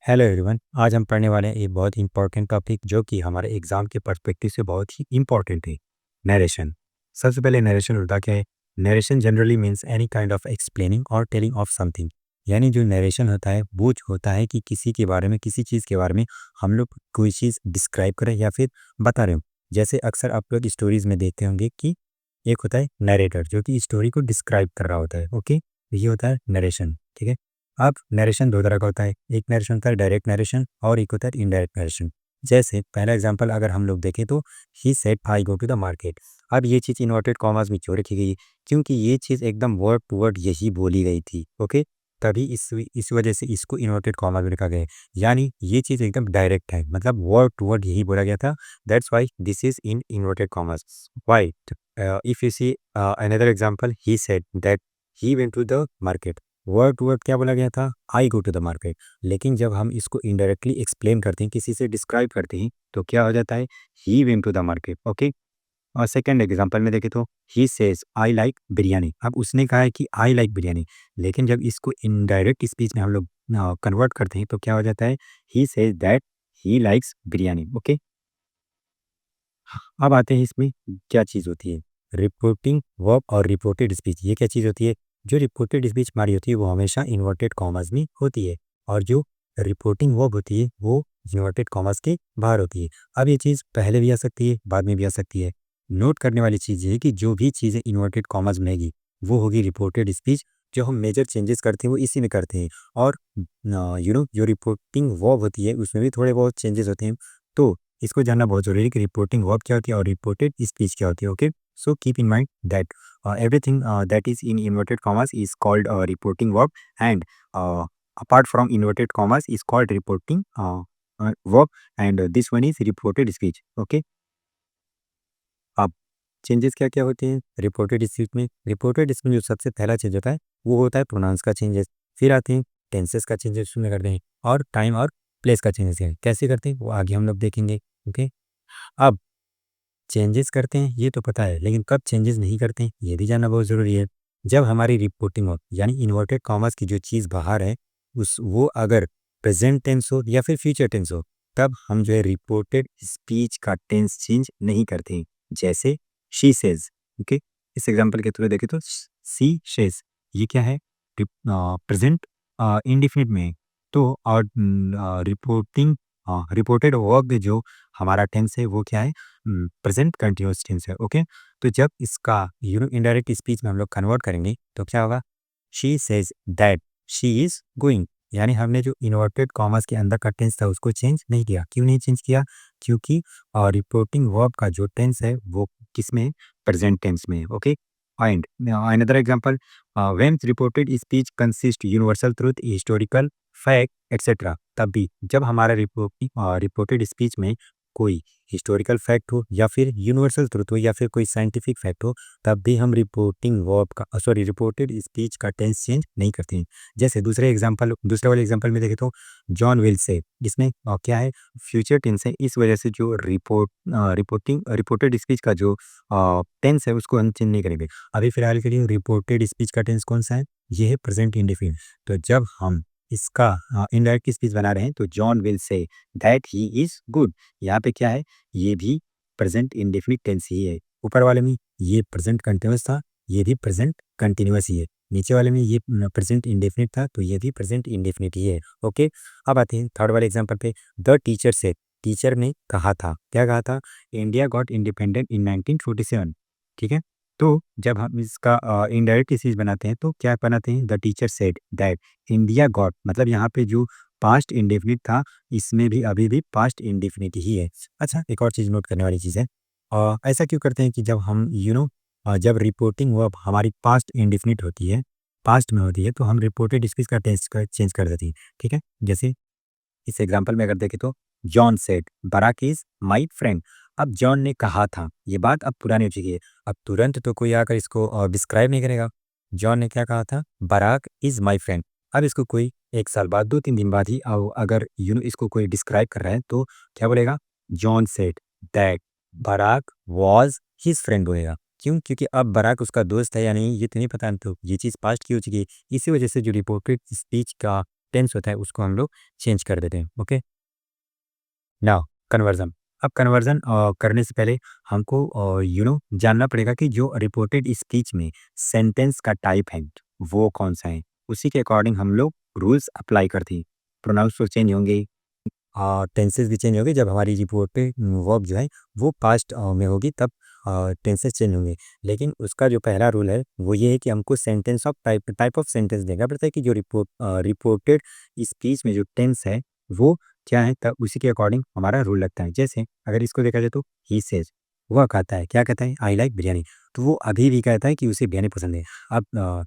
Hello everyone. आज हम पढ़ने वाले हैं एक बहुत ही इंपॉर्टेंट टॉपिक जो कि हमारे एग्जाम के पर्सपेक्टिव से बहुत ही इंपॉर्टेंट है। नरेशन। सबसे पहले नरेशन होता क्या है? Narration generally means any kind of explaining और टेलिंग ऑफ समथिंग। यानी जो नरेशन होता है वो होता है कि किसी के बारे में, किसी चीज़ के बारे में हम लोग कोई चीज़ डिस्क्राइब करें या फिर बता रहे हो। जैसे अक्सर आप लोग स्टोरीज में देखते होंगे कि एक होता है नरेटर जो कि स्टोरी को डिस्क्राइब कर रहा होता है। ओके, ये होता है नरेशन। ठीक है। अब नरेशन दो तरह का होता है। एक नरेशन होता है डायरेक्ट नरेशन और एक होता है इनडायरेक्ट नरेशन। जैसे पहला एग्जांपल अगर हम लोग देखें तो he said I go to the market. अब ये चीज़ इन्वर्टेड कॉमास में क्यों रखी गई? क्योंकि ये चीज़ एकदम वर्ड टू वर्ड यही बोली गई थी। ओके, तभी इस वजह से इसको इन्वर्टेड कॉमा में रखा गया है। यानी ये चीज़ एकदम डायरेक्ट है, मतलब वर्ड टू वर्ड यही बोला गया था। That's why this is in inverted commas. Why? If you see another example, he said that he went to the market. Word to word क्या बोला गया था? I go to the market. लेकिन जब हम इसको इनडायरेक्टली एक्सप्लेन करते हैं, किसी से डिस्क्राइब करते हैं, तो क्या हो जाता है? He went to the market. Okay. और सेकंड एग्जांपल में देखें तो he says I like biryani. अब उसने कहा है कि आई लाइक बिरयानी, लेकिन जब इसको इनडायरेक्ट स्पीच में हम लोग कन्वर्ट करते हैं तो क्या हो जाता है? He says that he likes biryani. Okay. अब आते हैं इसमें क्या चीज़ होती है? रिपोर्टिंग वर्ब और रिपोर्टेड स्पीच। ये क्या चीज़ होती है? जो रिपोर्टेड स्पीच हमारी होती है वो हमेशा इन्वर्टेड कॉमास में होती है, और जो रिपोर्टिंग वर्ब होती है वो इन्वर्टेड कॉमास के बाहर होती है। अब ये चीज़ पहले भी आ सकती है, बाद में भी आ सकती है। नोट करने वाली चीज़ ये है कि जो भी चीज़ें इन्वर्टेड कॉमास में रहेगी वो होगी रिपोर्टेड स्पीच। जो हम मेजर चेंजेस करते हैं वो इसी में करते हैं। और जो रिपोर्टिंग वर्ब होती है उसमें भी थोड़े बहुत चेंजेस होते हैं। तो इसको जानना बहुत ज़रूरी है कि रिपोर्टिंग वर्ब क्या होती है और रिपोर्टेड स्पीच क्या होती है। Okay, so keep in mind that everything that is in inverted commas is called reporting verb, and apart from inverted commas is called reporting verb, and this one is reported speech. Okay, अब changes क्या क्या होते हैं reported speech में? Reported speech में जो सबसे पहला चेंज होता है वो होता है प्रोनाउंस का चेंजेस। फिर आते हैं टेंसेस का चेंजेस उसमें करते हैं, और टाइम और प्लेस का चेंजेस है। कैसे करते हैं वो आगे हम लोग देखेंगे। ओके, अब चेंजेस करते हैं ये तो पता है, लेकिन कब चेंजेस नहीं करते हैं ये भी जानना बहुत ज़रूरी है। जब हमारी रिपोर्टिंग हो, यानी इन्वर्टेड कॉमर्स की जो चीज़ बाहर है उस वो अगर प्रेजेंट टेंस हो या फिर फ्यूचर टेंस हो, तब हम जो है रिपोर्टेड स्पीच का टेंस चेंज नहीं करते हैं। जैसे शी सेज। ओके, इस एग्जांपल के थ्रू देखें तो सी शेज, ये क्या है? प्रेजेंट इंडिफिनिट में है। तो और रिपोर्टिंग रिपोर्टेड वर्ब जो हमारा टेंस है वो क्या है? प्रेजेंट कंटिन्यूअस टेंस है। ओके, तो जब इसका इनडायरेक्ट स्पीच में हम लोग कन्वर्ट करेंगे तो क्या होगा? She says that she is going. यानी हमने जो इन्वर्टेड कॉमर्स के अंदर का टेंस था उसको चेंज नहीं किया। क्यों नहीं चेंज किया? क्योंकि रिपोर्टिंग वर्ब का जो टेंस है वो किस में है? प्रेजेंट टेंस में है। Okay, and another example, when reported speech consist universal truth, historical fact etcetera. तब भी जब हमारा रिपोर्टेड स्पीच में कोई हिस्टोरिकल फैक्ट हो या फिर यूनिवर्सल ट्रुथ हो या फिर कोई साइंटिफिक फैक्ट हो, तब भी हम रिपोर्टिंग वर्ब का रिपोर्टेड स्पीच का टेंस चेंज नहीं करते हैं। जैसे दूसरे वाले एग्जांपल में देखें तो जॉन विल से, इसमें क्या है? फ्यूचर टेंस है। इस वजह से जो रिपोर्टेड स्पीच का जो टेंस है उसको हम चेंज नहीं करेंगे। अभी फिलहाल के लिए रिपोर्टेड स्पीच का टेंस कौन सा है? ये है प्रेजेंट इंडेफिनिट। तो जब हम इसका इनडायरेक्ट स्पीच बना रहे हैं तो John will say that he is good. यहाँ पे क्या है? ये भी प्रेजेंट इंडेफिनिट टेंस ही है। ऊपर वाले में ये प्रेजेंट कंटिन्यूअस था, ये भी प्रेजेंट कंटिन्यूअस ही है। नीचे वाले में ये प्रेजेंट इंडेफिनिट था, तो ये भी प्रेजेंट इंडेफिनिट ही है। ओके, अब आते हैं थर्ड वाले एग्जांपल पे। द टीचर से, टीचर ने कहा था। क्या कहा था? India got independent in 1947। ठीक है, तो जब हम इसका इनडायरेक्ट स्पीच बनाते हैं तो क्या बनाते हैं? The teacher said that India got, मतलब यहाँ पे जो पास्ट इंडेफिनिट था इसमें भी अभी भी पास्ट इंडेफिनिट ही है। अच्छा, एक और चीज़ नोट करने वाली चीज़ है, ऐसा क्यों करते हैं कि जब हम जब रिपोर्टिंग वर्ब हमारी पास्ट इंडेफिनिट होती है, पास्ट में होती है, तो हम रिपोर्टेड स्पीच का टेंस चेंज कर देते हैं। ठीक है, जैसे इस एग्जाम्पल में अगर देखें तो John said Barack is my friend. अब जॉन ने कहा था, ये बात अब पुरानी हो चुकी है। अब तुरंत तो कोई आकर इसको डिस्क्राइब नहीं करेगा। जॉन ने क्या कहा था? Barack is my friend. अब इसको कोई एक साल बाद, 2-3 दिन बाद ही अगर इसको कोई डिस्क्राइब कर रहा है तो क्या बोलेगा? John said that Barack was his friend बोलेगा। क्यों? क्योंकि अब बराक उसका दोस्त है या नहीं ये तो नहीं पता, तो ये चीज़ पास्ट की हो चुकी है। इसी वजह से जो रिपोर्टेड स्पीच का टेंस होता है उसको हम लोग चेंज कर देते हैं। Okay, now conversion. अब कन्वर्जन करने से पहले हमको जानना पड़ेगा कि जो रिपोर्टेड स्पीच में सेंटेंस का टाइप है वो कौन सा है। उसी के अकॉर्डिंग हम लोग रूल्स अप्लाई करते हैं। प्रोनाउंस तो चेंज होंगे, टेंसेस भी चेंज होंगे। जब हमारी रिपोर्ट पे वर्ब जो है वो पास्ट में होगी तब टेंसेस चेंज होंगे। लेकिन उसका जो पहला रूल है वो ये है कि हमको sentence of type of sentence देगा पड़ता है कि जो रिपोर्टेड स्पीच में जो टेंस है वो क्या है, तब उसी के अकॉर्डिंग हमारा रूल लगता है। जैसे अगर इसको देखा जाए तो ही सेज, वह कहता है, क्या कहता है, आई लाइक बिरयानी। तो वो अभी भी कहता है कि उसे बिरयानी पसंद है। अब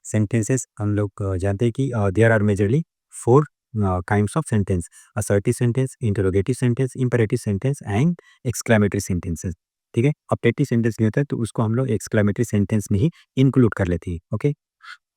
सेंटेंसेस हम लोग जानते हैं कि there are majorly 4 kinds of sentence: assertive sentence, interrogative sentence, imperative sentence and exclamatory sentences। ठीक है, ऑब्जेक्टिव सेंटेंस नहीं होता है तो उसको हम लोग एक्सक्लेमेटरी सेंटेंस में ही इंक्लूड कर लेते हैं। ओके,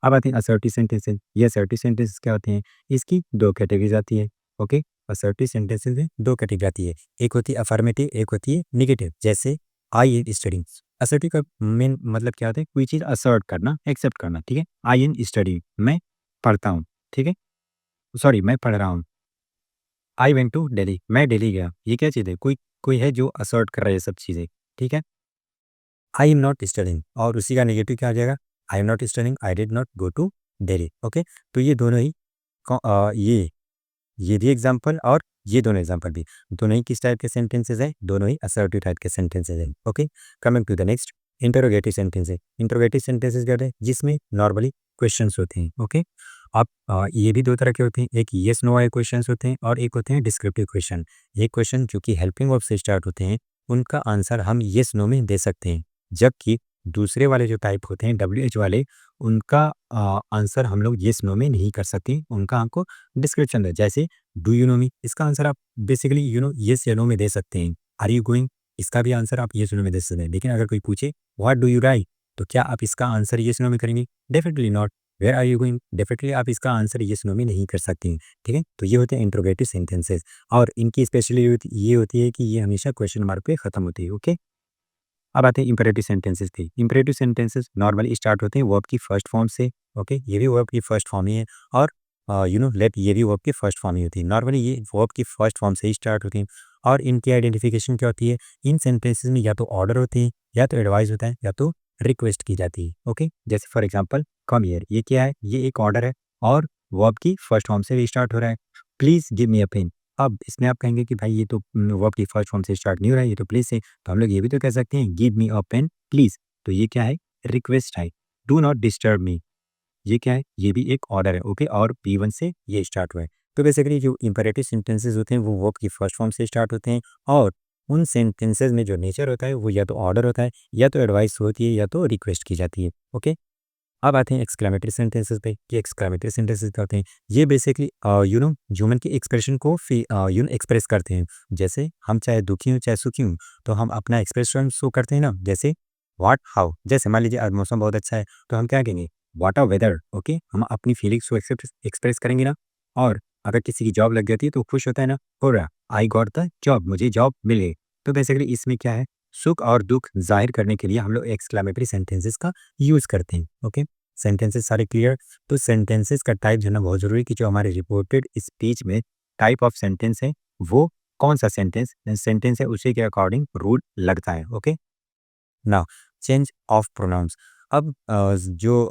अब आते हैं असर्टिव सेंटेंसेस। ये असर्टिव सेंटेंसेस क्या होते हैं, इसकी दो कैटेगरीज आती है। ओके, असर्टिव सेंटेंसेस में दो कैटेगरी आती है, एक होती है अफर्मेटिव, एक होती है निगेटिव। जैसे आई एम स्टडिंग, असर्टिव का मेन मतलब क्या होता है, कोई चीज असर्ट करना, एक्सेप्ट करना। ठीक है, आई एम स्टडी, मैं पढ़ता हूँ। ठीक है, सॉरी मैं पढ़ रहा हूँ। आई वेंट टू दिल्ली, मैं दिल्ली गया। ये क्या चीज़ है, कोई कोई है जो असर्ट कर रहा है ये सब चीज़ें। ठीक है, आई एम नॉट स्टडिंग, और उसी का नेगेटिव क्या आ जाएगा, I am not studying, I did not go to Delhi. Okay, तो ये दोनों ही ये भी एग्जाम्पल और ये दोनों एग्जाम्पल भी, दोनों ही किस टाइप के सेंटेंसेस हैं, दोनों ही असर्टिव टाइप के सेंटेंसेस हैं। Okay, coming to the next, interrogative sentences. Interrogative sentences क्या होते हैं, जिसमें नॉर्मली क्वेश्चंस होते हैं। ओके, अब ये भी दो तरह के होते हैं, एक येस नो वाले क्वेश्चंस होते हैं और एक होते हैं डिस्क्रिप्टिव क्वेश्चन। ये क्वेश्चन जो कि हेल्पिंग वर्ब से स्टार्ट होते हैं उनका आंसर हम येस नो में दे सकते हैं, जबकि दूसरे वाले जो टाइप होते हैं WH वाले, उनका आंसर हम लोग येस नो में नहीं कर सकते, उनका हमको डिस्क्रिप्शन है। जैसे डू यू नो मी, इसका आंसर आप बेसिकली येस या नो में दे सकते हैं। आर यू गोइंग, इसका भी आंसर आप येस नो में दे सकते हैं। लेकिन अगर कोई पूछे व्हाट डू यू राइट, तो क्या आप इसका आंसर येस नो में करेंगे, definitely not. Where are you going, definitely आप इसका आंसर येस नो में नहीं कर सकते हैं। ठीक है, तो ये होते हैं इंट्रोगेटिव सेंटेंसेस, और इनकी स्पेशली ये होती है कि ये हमेशा क्वेश्चन मार्क पे खत्म होती है। ओके, अब आते हैं इंपेरेटिव सेंटेंसेस पे। इंपेरेटिव सेंटेंसेस नॉर्मली स्टार्ट होते हैं वर्ब की फर्स्ट फॉर्म से। ओके, ये भी वर्ब की फर्स्ट फॉर्म ही है, और लेट, ये भी वर्ब की फर्स्ट फॉर्म ही होती है। नॉर्मली ये वर्ब की फर्स्ट फॉर्म से ही स्टार्ट होती हैं, और इनकी आइडेंटिफिकेशन क्या होती है, इन सेंटेंसेस में या तो ऑर्डर होते हैं, या तो एडवाइस होता है, या तो रिक्वेस्ट की जाती है। ओके, जैसे फॉर एग्जाम्पल कम हियर, ये क्या है, ये एक ऑर्डर है और वर्ब की फर्स्ट फॉर्म से भी स्टार्ट हो रहा है। Please give me a pen, अब इसमें आप कहेंगे कि भाई ये तो वर्ब की फर्स्ट फॉर्म से स्टार्ट नहीं हो रहा है, ये तो प्लीज से, तो हम लोग ये भी तो कह सकते हैं give me a pen please. तो ये क्या है, रिक्वेस्ट है। डू नॉट डिस्टर्ब मी, ये क्या है, ये भी एक ऑर्डर है। ओके, और P1 से ये स्टार्ट हुआ है। तो बेसिकली जो इंपेरेटिव सेंटेंसेस होते हैं वो वर्ब की फर्स्ट फॉर्म से स्टार्ट होते हैं, और उन सेंटेंसेस में जो नेचर होता है वो या तो ऑर्डर होता है, या तो एडवाइस होती है, या तो रिक्वेस्ट की जाती है। ओके, अब आते हैं एक्सक्लेमेटरी सेंटेंसेस पे कि एक्सक्लेमेटरी सेंटेंसेस क्या होते हैं। ये बेसिकली ह्यूमन के एक्सप्रेशन को एक्सप्रेस करते हैं। जैसे हम चाहे दुखी हूँ चाहे सुखी हूँ, तो हम अपना एक्सप्रेशन शो करते हैं ना। जैसे व्हाट हाउ, जैसे मान लीजिए आज मौसम बहुत अच्छा है तो हम क्या कहेंगे, व्हाट अ वेदर। ओके, हम अपनी फीलिंग्स को एक्सप्रेस करेंगे ना। और अगर किसी की जॉब लग जाती है तो खुश होता है ना, हो रहा आई गॉट द जॉब, मुझे जॉब मिल गई। तो बेसिकली इसमें क्या है, सुख और दुख जाहिर करने के लिए हम लोग एक्सक्लेमेटरी सेंटेंसेस का यूज करते हैं। ओके, सेंटेंसेस सारे क्लियर। तो सेंटेंसेस का टाइप जानना बहुत जरूरी है कि जो हमारे रिपोर्टेड स्पीच में टाइप ऑफ सेंटेंस है वो कौन सा सेंटेंस है, उसी के अकॉर्डिंग रूल लगता है। Okay, now change of pronouns. अब जो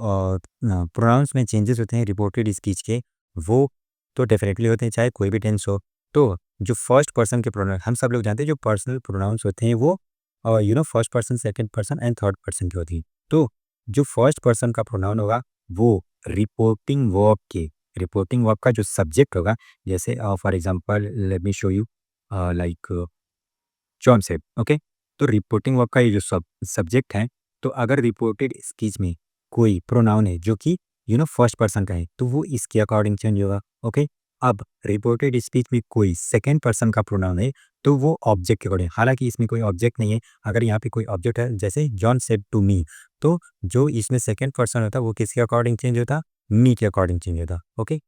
प्रोनाउंस में चेंजेस होते हैं रिपोर्टेड स्पीच के, वो तो डेफिनेटली होते हैं चाहे कोई भी टेंस हो। तो जो फर्स्ट पर्सन के प्रोनाउन, हम सब लोग जानते हैं जो पर्सनल प्रोनाउंस होते हैं वो first person, second person and third person की होती है। तो जो फर्स्ट पर्सन का प्रोनाउन होगा वो रिपोर्टिंग वर्ब का जो सब्जेक्ट होगा, जैसे for example let me show you like John said. Okay, तो रिपोर्टिंग वर्ब का ये जो सब्जेक्ट है, तो अगर रिपोर्टेड स्पीच में कोई प्रोनाउन है जो कि फर्स्ट पर्सन का है तो वो इसके अकॉर्डिंग चेंज होगा। ओके, अब रिपोर्टेड स्पीच में कोई सेकंड पर्सन का प्रोनाउन है तो वो ऑब्जेक्ट के अकॉर्डिंग, हालांकि इसमें कोई ऑब्जेक्ट नहीं है। अगर यहाँ पे कोई ऑब्जेक्ट है जैसे जॉन सेड टू मी, तो जो इसमें सेकंड पर्सन होता है वो किसके अकॉर्डिंग चेंज होता, मी के अकॉर्डिंग चेंज होता। ओके,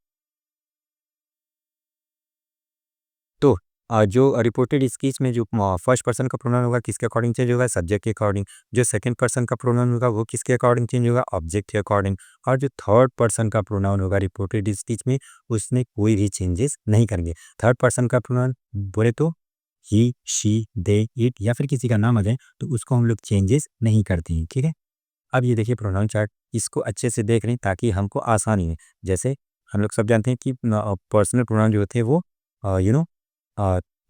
तो जो रिपोर्टेड स्पीच में जो फर्स्ट पर्सन का प्रोनाउन होगा किसके अकॉर्डिंग चेंज होगा, सब्जेक्ट के अकॉर्डिंग। जो सेकंड पर्सन का प्रोनाउन होगा वो किसके अकॉर्डिंग चेंज होगा, ऑब्जेक्ट के अकॉर्डिंग। और जो थर्ड पर्सन का प्रोनाउन होगा रिपोर्टेड स्पीच में, उसमें कोई भी चेंजेस नहीं करेंगे। थर्ड पर्सन का प्रोनाउन बोले तो ही, शी, दे, इट या फिर किसी का नाम आ जाए तो उसको हम लोग चेंजेस नहीं करते हैं, ठीक है। अब ये देखिए प्रोनाउन चार्ट, इसको अच्छे से देख लें ताकि हमको आसानी है। जैसे हम लोग सब जानते हैं कि पर्सनल प्रोनाउन जो होते हैं वो यू नो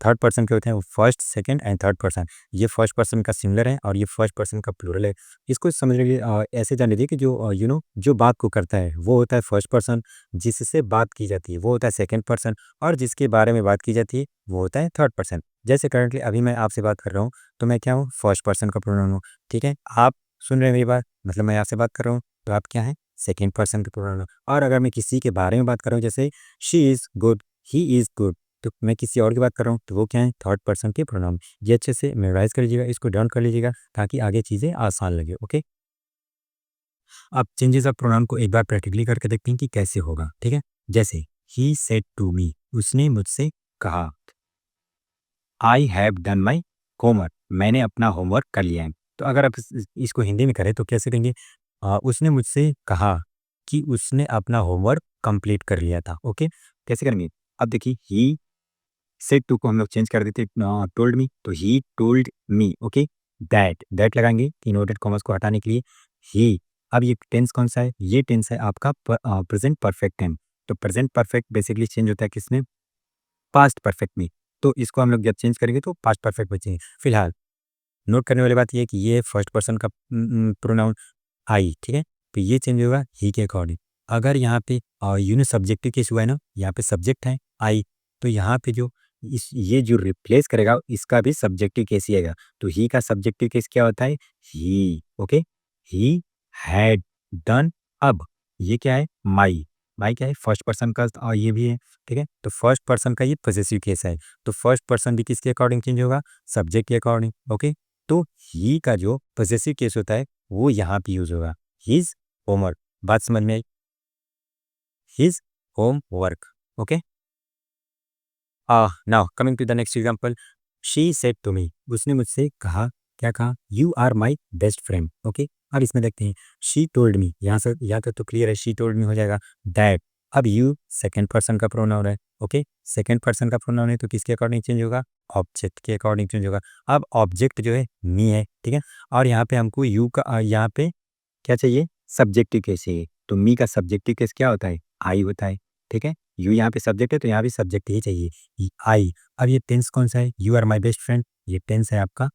थर्ड पर्सन के होते हैं, first, second and third person. ये फर्स्ट पर्सन का सिंगुलर है और ये फर्स्ट पर्सन का प्लूरल है। इसको समझ लीजिए, ऐसे जान लीजिए कि जो जो बात को करता है वो होता है फर्स्ट पर्सन, जिससे बात की जाती है वो होता है सेकंड पर्सन, और जिसके बारे में बात की जाती है वो होता है थर्ड पर्सन। जैसे करंटली अभी मैं आपसे बात कर रहा हूँ तो मैं क्या हूँ, फर्स्ट पर्सन का प्रोनाउन हूँ, ठीक है। आप सुन रहे हैं मेरी बात, मतलब मैं आपसे बात कर रहा हूँ तो आप क्या है, सेकंड पर्सन के प्रोनाउन। और अगर मैं किसी के बारे में बात कर रहा हूँ जैसे she is good, he is good, तो मैं किसी और की बात कर रहा हूँ तो वो क्या है, थर्ड पर्सन के प्रोनाउन। ये अच्छे से मेमोराइज कर लीजिएगा, इसको डाउन कर लीजिएगा ताकि आगे चीज़ें आसान लगे, ओके। अब चेंजेस ऑफ प्रोनाउन को एक बार प्रैक्टिकली करके देखते हैं कि कैसे होगा, ठीक है। जैसे ही सेड टू मी, उसने मुझसे कहा। I have done my homework, मैंने अपना होमवर्क कर लिया है। तो अगर आप इसको हिंदी में करें तो कैसे कहेंगे, उसने मुझसे कहा कि उसने अपना होमवर्क कंप्लीट कर लिया था, ओके। कैसे करेंगे, अब देखिए ही सेड टू को हम लोग चेंज कर देते टोल्ड मी, तो he told me, okay. That लगाएंगे इनवर्टेड कॉमर्स को हटाने के लिए। ही, अब ये टेंस कौन सा है, ये टेंस है आपका प्रेजेंट परफेक्ट टेंस। तो प्रेजेंट परफेक्ट बेसिकली चेंज होता है किसमें, पास्ट परफेक्ट में। तो इसको हम लोग जब चेंज करेंगे तो पास्ट परफेक्ट बचेंगे। फिलहाल नोट करने वाली बात ये है कि ये फर्स्ट पर्सन का प्रोनाउन आई, ठीक है। तो ये चेंज होगा ही के अकॉर्डिंग। अगर यहाँ पे सब्जेक्टिव केस हुआ है ना, यहाँ पे सब्जेक्ट है आई, तो यहाँ पे जो इस ये जो रिप्लेस करेगा इसका भी सब्जेक्टिव केस ही आएगा। तो ही का सब्जेक्टिव केस क्या होता है, ही, ओके। ही हैड डन, अब ये क्या है, माई। माई क्या है, फर्स्ट पर्सन का, और ये भी है, ठीक है। तो फर्स्ट पर्सन का ये पॉसेसिव केस है, तो फर्स्ट पर्सन भी किसके अकॉर्डिंग चेंज होगा, सब्जेक्ट के अकॉर्डिंग, ओके। तो ही का जो पॉसेसिव केस होता है वो यहाँ पे यूज होगा, हिज होमवर्क। बात समझ में आई, his homework, okay. Now coming to the next example, she said to me, उसने मुझसे कहा, क्या कहा, you are my best friend, okay. अब इसमें देखते हैं, शी टोल्ड मी, यहाँ से यहाँ तक तो क्लियर है, शी टोल्ड मी हो जाएगा। दैट, अब यू सेकंड पर्सन का प्रोनाउन है, ओके। सेकंड पर्सन का प्रोनाउन है तो किसके अकॉर्डिंग चेंज होगा, ऑब्जेक्ट के अकॉर्डिंग चेंज होगा। अब ऑब्जेक्ट जो है मी है, ठीक है। और यहाँ पे हमको यू का यहाँ पे क्या चाहिए, सब्जेक्टिव केस चाहिए। तो मी का सब्जेक्टिव केस क्या होता है, आई होता है, ठीक है। यू यहाँ पे सब्जेक्ट है तो यहाँ भी सब्जेक्ट ही चाहिए, आई। अब ये टेंस कौन सा है, you are my best friend, ये टेंस है आपका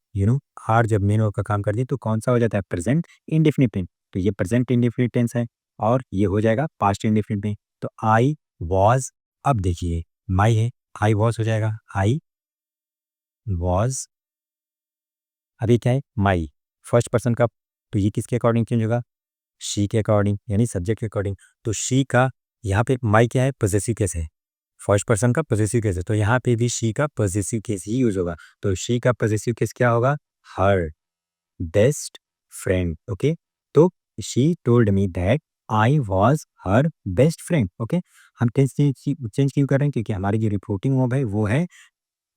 आर जब मेन वर्ब का काम कर दिए तो कौन सा हो जाता है, प्रेजेंट इंडेफिनिट में। तो ये प्रेजेंट इंडेफिनिट टेंस है और ये हो जाएगा पास्ट इंडेफिनिट में। तो आई वॉज, अब देखिए माई है, आई वॉज हो जाएगा, आई वॉज, अभी क्या है, माई, फर्स्ट पर्सन का, तो ये किसके अकॉर्डिंग चेंज होगा, शी के अकॉर्डिंग, यानी सब्जेक्ट के अकॉर्डिंग। तो शी का यहाँ पे माई क्या है, पॉसेसिव केस है, फर्स्ट पर्सन का पॉसेसिव केस है, तो यहाँ पे भी शी का पॉसेसिव केस ही यूज होगा। तो शी का पॉसेसिव केस क्या होगा, हर बेस्ट फ्रेंड, ओके। तो she told me that I was her best friend, okay. हम टेंस चेंज क्यों कर रहे हैं, क्योंकि हमारी जो रिपोर्टिंग वर्ब है वो है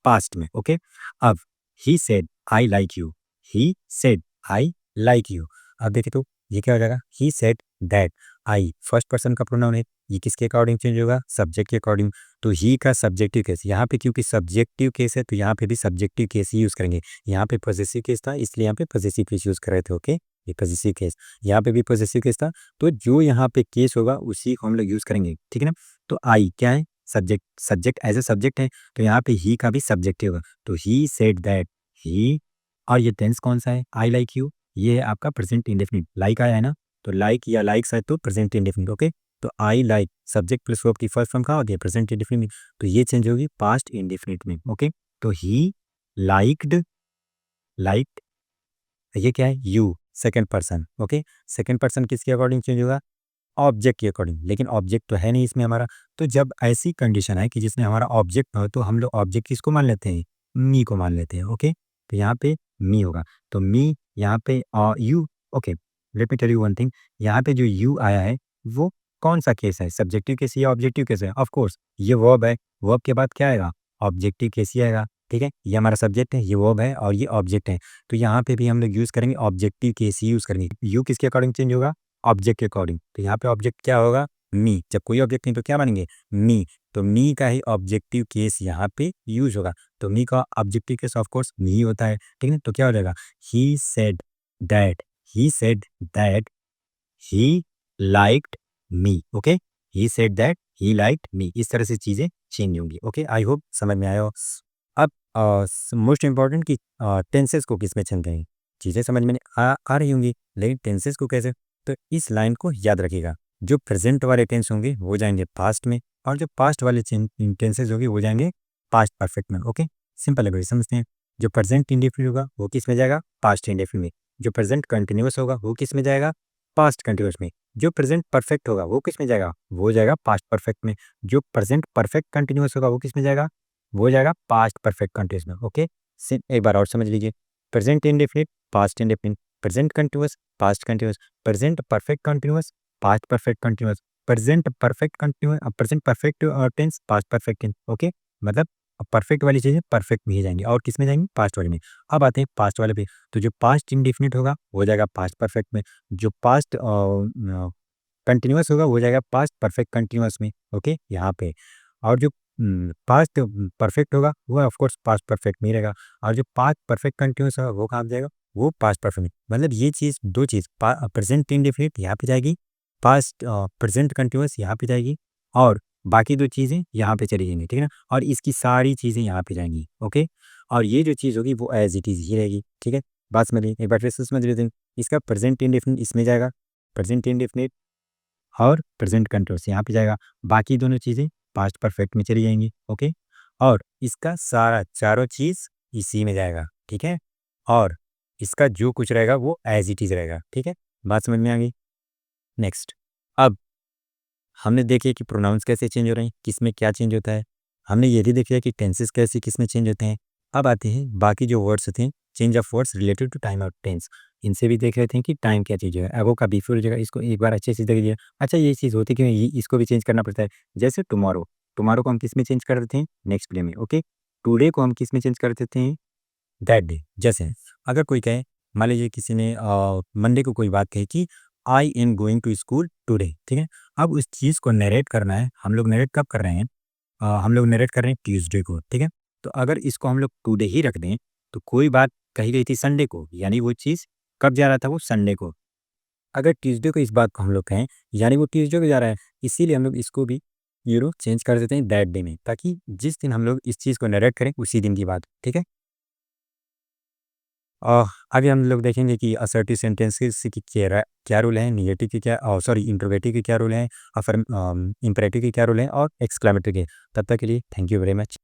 पास्ट में, ओके। अब ही said I like you, he said I like you. अब देखिए तो ये क्या हो जाएगा, he said that, I first person का प्रोनाउन है, ये किसके अकॉर्डिंग चेंज होगा, सब्जेक्ट के अकॉर्डिंग। तो ही का सब्जेक्टिव केस यहाँ पे, क्योंकि सब्जेक्टिव केस है तो यहाँ पे भी सब्जेक्टिव केस ही यूज करेंगे। यहाँ पे पॉसेसिव केस था इसलिए यहाँ पे पॉसेसिव केस यूज कर रहे थे, ओके। ये पॉसेसिव केस, यहाँ पे भी पॉसेसिव केस था, तो जो यहाँ पे केस होगा उसी को हम लोग यूज करेंगे, ठीक है ना। तो आई क्या है, subject, subject as a subject है तो यहाँ पे ही का भी सब्जेक्ट होगा। तो ही सेड दैट, ही, और ये टेंस कौन सा है, आई लाइक यू, ये है आपका प्रेजेंट इंडेफिनिट, लाइक आया है ना, तो लाइक या लाइक्स है तो प्रेजेंट इंडेफिनिट, ओके। तो I like, subject plus verb की फर्स्ट फॉर्म कहाँ होती है, प्रेजेंट इंडेफिनिट में, तो ये चेंज होगी पास्ट इंडेफिनिट में, ओके। तो ही लाइक्ड, लाइक, ये क्या है, you second person, okay. Second person किसके अकॉर्डिंग चेंज होगा, ऑब्जेक्ट के अकॉर्डिंग, लेकिन ऑब्जेक्ट तो है नहीं इसमें हमारा। तो जब ऐसी कंडीशन है कि जिसमें हमारा ऑब्जेक्ट हो तो हम लोग ऑब्जेक्ट किसको मान लेते हैं, मी को मान लेते हैं, ओके। तो यहाँ पे मी होगा, तो मी यहाँ पे you, okay. Let me tell you one thing, यहाँ पे जो यू आया है वो कौन सा केस है, सब्जेक्टिव केस या ऑब्जेक्टिव केस है, ऑफ कोर्स ये वर्ब है, वर्ब के बाद क्या आएगा, ऑब्जेक्टिव केस ही आएगा। ठीक है, ये हमारा सब्जेक्ट है, ये वर्ब है और ये ऑब्जेक्ट है। तो यहाँ पे भी हम लोग यूज़ करेंगे ऑब्जेक्टिव केस ही यूज़ करेंगे। यू किसके अकॉर्डिंग चेंज होगा? ऑब्जेक्ट के अकॉर्डिंग। तो यहाँ पे ऑब्जेक्ट क्या होगा? मी। जब कोई ऑब्जेक्ट नहीं तो क्या बनेंगे? मी। तो मी का ही ऑब्जेक्टिव केस यहाँ पे यूज होगा। तो मी का objective case of course me ही होता है। ठीक है, तो क्या हो जाएगा? He said that, he said that he liked me. Okay, he said that he liked me. इस तरह से चीजें चेंज होंगी। ओके, आई होप समझ में आया हो। अब मोस्ट इम्पॉर्टेंट कि टेंसेस को किस में चेंज करेंगे। चीज़ें समझ में आ रही होंगी, लेकिन टेंसेस को कैसे? तो इस लाइन को याद रखिएगा। जो प्रेजेंट वाले टेंस होंगे वो जाएंगे पास्ट में, और जो पास्ट वाले टेंसेस होंगे वो जाएंगे पास्ट परफेक्ट में। ओके, सिंपल है, समझते हैं। जो प्रेजेंट इंडेफिनिट होगा वो किस में जाएगा? पास्ट इंडेफिनिट में। जो प्रेजेंट कंटिन्यूअस होगा वो किस में जाएगा? पास्ट कंटिन्यूअस में। जो प्रेजेंट परफेक्ट होगा वो किस में जाएगा? वो जाएगा पास्ट परफेक्ट में। जो प्रेजेंट परफेक्ट कंटिन्यूअस होगा वो किस में जाएगा? वो जाएगा पास्ट परफेक्ट कंटिन्यूअस में। ओके, एक बार और समझ लीजिए। Present indefinite, past indefinite, present continuous, past continuous, present perfect continuous, past perfect continuous, present perfect continuous, present perfect tense, past perfect tense. Okay, मतलब परफेक्ट वाली चीजें परफेक्ट में ही जाएंगी और किस में जाएंगी? पास्ट वाले में। अब आते हैं पास्ट वाले पे। तो जो पास्ट इंडेफिनिट होगा वो जाएगा पास्ट परफेक्ट में। जो पास्ट कंटिन्यूअस होगा वो जाएगा पास्ट परफेक्ट कंटिन्यूअस में। ओके, यहाँ पे। और जो पास्ट परफेक्ट होगा वो ऑफ कोर्स पास्ट परफेक्ट में ही रहेगा। और जो पास्ट परफेक्ट कंटिन्यूअस होगा वो कहाँ पे जाएगा? वो पास्ट परफेक्ट में। मतलब ये चीज़, दो चीज़, प्रेजेंट इंडेफिनिट यहाँ पे जाएगी, पास्ट प्रेजेंट कंटिन्यूअस यहाँ पे जाएगी, और बाकी दो चीज़ें यहाँ पे चली जाएंगी। ठीक है ना, और इसकी सारी चीज़ें यहाँ पे जाएंगी। ओके, और ये जो चीज़ होगी वो एज इट इज़ ही रहेगी। ठीक है, बात समझिए, एक बार फिर से समझ लेते हैं। इसका प्रेजेंट इंडेफिनिट इसमें जाएगा, प्रेजेंट इंडेफिनिट और प्रेजेंट कंटिन्यूअस यहाँ पे जाएगा। बाकी दोनों चीज़ें पास्ट परफेक्ट में चली जाएंगी। ओके, और इसका सारा चारों चीज़ इसी में जाएगा। ठीक है, और इसका जो कुछ रहेगा वो एज इट इज़ रहेगा। ठीक है, बात समझ में आ गई। नेक्स्ट, अब हमने देखिए कि प्रोनाउंस कैसे चेंज हो रहे हैं, किस में क्या चेंज होता है। हमने ये भी देखा कि टेंसेस कैसे किस में चेंज होते हैं। अब आते हैं बाकी जो वर्ड्स होते हैं, change of words related to time और टेंस। इनसे भी देख लेते हैं कि टाइम क्या चीज़ है। एगो का बिफोर हो जाएगा, इसको एक बार अच्छे से देख लीजिए। अच्छा, ये चीज़ होती क्यों है, इसको भी चेंज करना पड़ता है। जैसे टुमारो, टुमारो को हम किस में चेंज कर देते हैं? नेक्स्ट डे में। ओके, टुडे को हम किस में चेंज कर देते हैं? That day. जैसे अगर कोई कहे, मान लीजिए किसी ने मंडे को कोई बात कही कि I am going to school today. ठीक है, अब उस चीज़ को नरेट करना है। हम लोग नरेट कब कर रहे हैं? हम लोग नरेट कर रहे हैं ट्यूसडे को। ठीक है, तो अगर इसको हम लोग टुडे ही रख दें, तो कोई बात कही गई थी संडे को, यानी वो चीज़ कब जा रहा था? वो संडे को। अगर ट्यूसडे को इस बात को हम लोग कहें, यानी वो ट्यूसडे को जा रहा है, इसीलिए हम लोग इसको भी चेंज कर देते हैं दैट डे में, ताकि जिस दिन हम लोग इस चीज़ को नरेट करें उसी दिन की बात। ठीक है, आगे हम लोग देखेंगे कि असर्टिव सेंटेंसेस की क्या रूल है, निगेटिव की क्या, सॉरी इंट्रोगेटिव की क्या रूल है, अफर्म इम्परेटिव की क्या रूल है, और एक्सक्लेमेटरी के। तब तक के लिए थैंक यू वेरी मच।